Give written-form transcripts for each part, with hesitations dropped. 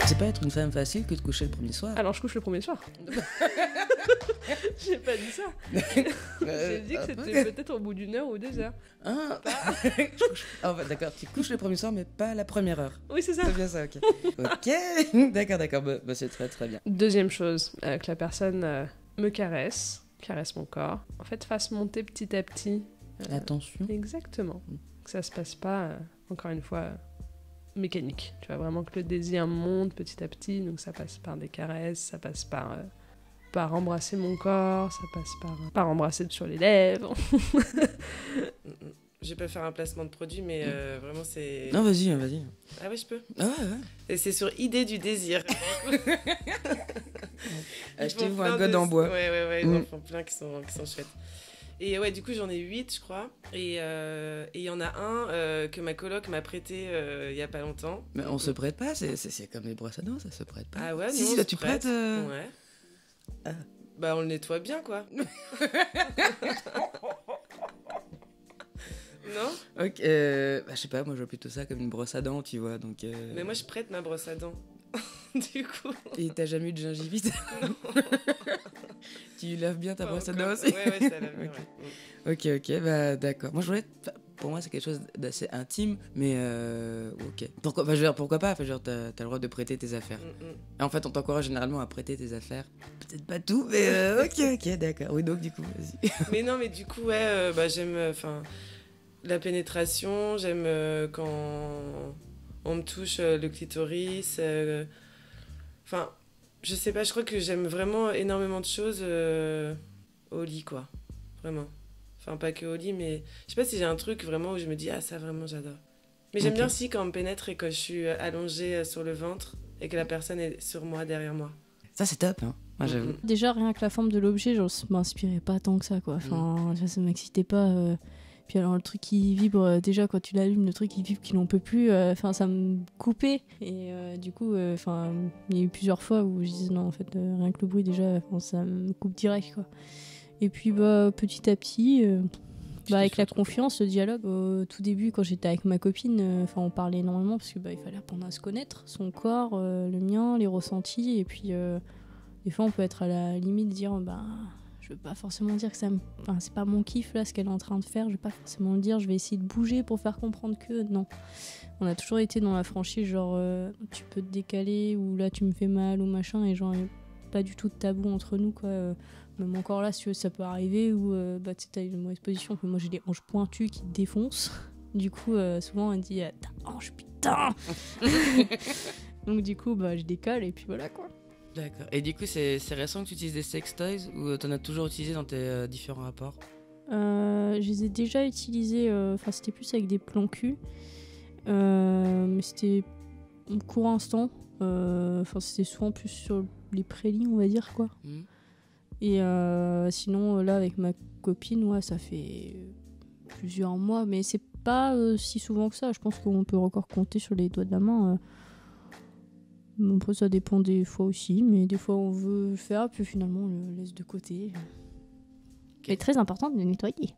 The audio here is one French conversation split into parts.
C'est pas être une femme facile que de coucher le premier soir. Alors je couche le premier soir. J'ai pas dit ça. J'ai dit que c'était peut-être au bout d'1 heure ou 2 heures. Ah, d'accord, tu couches le premier soir mais pas à la première heure. Oui, c'est ça. C'est bien ça, ok. Ok, d'accord, bah, c'est très très bien. Deuxième chose, que la personne me caresse mon corps. En fait, fasse monter petit à petit. La tension. Exactement. Que ça se passe pas, encore une fois, mécanique. Tu vois, vraiment que le désir monte petit à petit. Donc ça passe par des caresses, ça passe par embrasser mon corps, ça passe par embrasser sur les lèvres. Je vais pas faire un placement de produit, mais vraiment c'est... Non, vas-y. Ah ouais, je peux. Ah ouais. Et c'est sur Idée du désir. Achetez-vous un god en bois. Ouais, ils en font plein qui sont chouettes. Et ouais, du coup, j'en ai 8, je crois. Et il y en a un que ma coloc m'a prêté il y a pas longtemps. Mais on se prête pas, c'est comme les brosses à dents, ça se prête pas. Ah ouais, si, nous, là, tu prêtes. Ouais. Ah. Bah, on le nettoie bien, quoi. Non ? Ok, je sais pas, moi je vois plutôt ça comme une brosse à dents, tu vois, donc... Mais moi je prête ma brosse à dents, du coup... Et t'as jamais eu de gingivite ? Tu laves bien ta brosse à dents aussi ? Ouais, ça lave bien, okay. Ok, bah d'accord. Moi je voulais... Pour moi c'est quelque chose d'assez intime, mais ok. Pourquoi pas, t'as le droit de prêter tes affaires. Et en fait on t'encourage généralement à prêter tes affaires. Peut-être pas tout, mais ok, d'accord. Oui, donc du coup, vas-y. Mais non, mais du coup, ouais, j'aime... la pénétration, j'aime quand on me touche le clitoris. Enfin, je sais pas, je crois que j'aime vraiment énormément de choses au lit, quoi. Vraiment. Enfin, pas que au lit, mais je sais pas si j'ai un truc vraiment où je me dis, ah, ça vraiment, j'adore. Mais j'aime bien aussi quand on me pénètre et que je suis allongée sur le ventre et que la personne est sur moi, derrière moi. Ça, c'est top, hein. Moi, j'avoue. Déjà, rien que la forme de l'objet, genre, ça m'inspirait pas tant que ça, quoi. Enfin, ça m'excitait pas. Puis alors, le truc qui vibre, déjà, quand tu l'allumes, le truc qui vibre, qui n'en peut plus, ça me coupait. Et du coup, il y a eu plusieurs fois où je disais, non, en fait, rien que le bruit, déjà, ça me coupe direct, quoi. Et puis, petit à petit... avec la confiance, le dialogue, au tout début, quand j'étais avec ma copine, on parlait énormément parce que il fallait apprendre à se connaître, son corps, le mien, les ressentis, et puis des fois on peut être à la limite de dire je veux pas forcément dire que c'est pas mon kiff là ce qu'elle est en train de faire, je vais pas forcément le dire, je vais essayer de bouger pour faire comprendre que non. On a toujours été dans la franchise, genre tu peux te décaler ou là tu me fais mal ou machin, et genre pas du tout de tabou entre nous, quoi. Même encore là, si tu veux, ça peut arriver, ou tu sais, t'as une mauvaise position, moi j'ai des hanches pointues qui te défoncent. Du coup, souvent on dit ta hanche, putain. Donc du coup, je décale et puis voilà, quoi. D'accord. Et du coup, c'est récent que tu utilises des sex toys ou t'en as toujours utilisé dans tes différents rapports ? Je les ai déjà utilisés, c'était plus avec des plans cul, mais c'était court instant. C'était souvent plus sur les prélims, on va dire, quoi. Et sinon, là, avec ma copine, ouais, ça fait plusieurs mois, mais c'est pas si souvent que ça. Je pense qu'on peut encore compter sur les doigts de la main. Après, ça dépend des fois aussi, mais des fois on veut le faire, puis finalement on le laisse de côté. Okay. Mais très important de le nettoyer.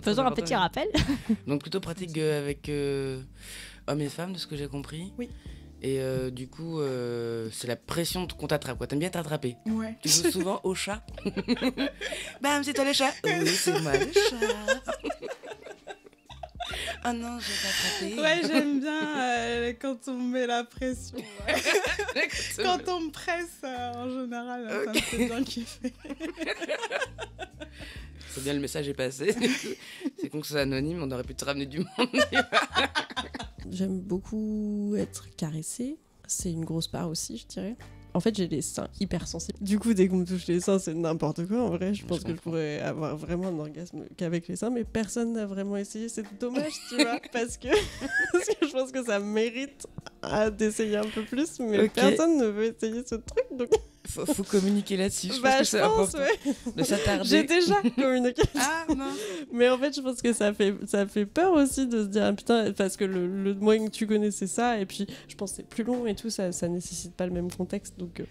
Faisons un petit rappel. Donc plutôt pratique avec hommes et femmes, de ce que j'ai compris. Oui. Et du coup, c'est la pression qu'on t'attrape, quoi. T'aimes bien t'attraper. Ouais. Tu joues souvent au chat. Bam, c'est toi le chat. Oui, c'est moi le chat. Oh non, je vais t'attraper. Ouais, j'aime bien quand on me met la pression. Ouais. Quand on me presse, en général, ça me fait bien kiffer. C'est bien, le message est passé. C'est con que c'est anonyme, on aurait pu te ramener du monde. J'aime beaucoup être caressée. C'est une grosse part aussi, je dirais. En fait, j'ai les seins hyper sensibles. Du coup, dès qu'on me touche les seins, c'est n'importe quoi. En vrai, je pense que je pourrais avoir vraiment un orgasme qu'avec les seins, mais personne n'a vraiment essayé. C'est dommage, tu vois, parce que je pense que ça mérite d'essayer un peu plus, mais personne ne veut essayer ce truc, donc... Faut communiquer là-dessus, je pense que c'est important de s'attarder. J'ai déjà communiqué. Ah non. Mais en fait, je pense que ça fait peur aussi de se dire putain, parce que le moyen que tu connais c'est ça, et puis je pense que c'est plus long et tout, ça nécessite pas le même contexte, donc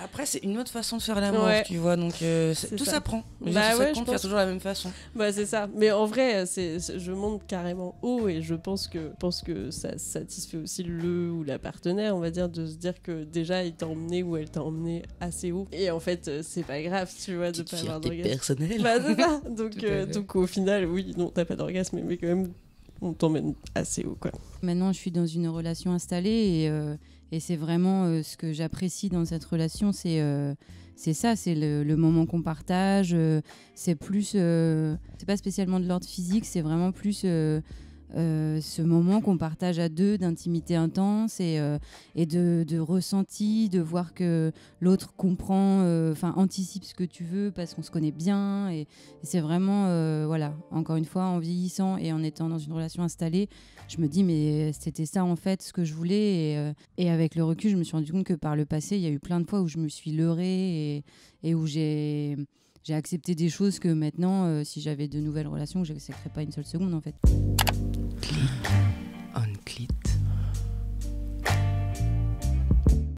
Après, c'est une autre façon de faire l'amour, Ouais. tu vois, donc tout ça. s'apprend. Bah ouais, je faire pense. toujours la même façon. Bah c'est ça. Mais en vrai, je monte carrément haut et je pense que ça satisfait aussi le ou la partenaire, on va dire, de se dire que déjà il t'a emmené ou elle t'a emmené assez haut. Et en fait, c'est pas grave, tu vois, de Petite pas avoir fierté d'orgasme. personnelle. Bah c'est ça. Tout à fait. Donc au final, oui, non, t'as pas d'orgasme, mais quand même, on t'emmène assez haut, quoi. Maintenant, je suis dans une relation installée et c'est vraiment ce que j'apprécie dans cette relation, c'est ça, c'est le moment qu'on partage. C'est plus, c'est pas spécialement de l'ordre physique, c'est vraiment plus ce moment qu'on partage à deux, d'intimité intense et de ressenti, de voir que l'autre comprend, anticipe ce que tu veux parce qu'on se connaît bien. Et c'est vraiment, voilà, encore une fois, en vieillissant et en étant dans une relation installée, je me dis, mais c'était ça en fait ce que je voulais. Et avec le recul, je me suis rendu compte que par le passé, il y a eu plein de fois où je me suis leurrée et où j'ai accepté des choses que maintenant, si j'avais de nouvelles relations, je n'accepterais pas une seule seconde en fait.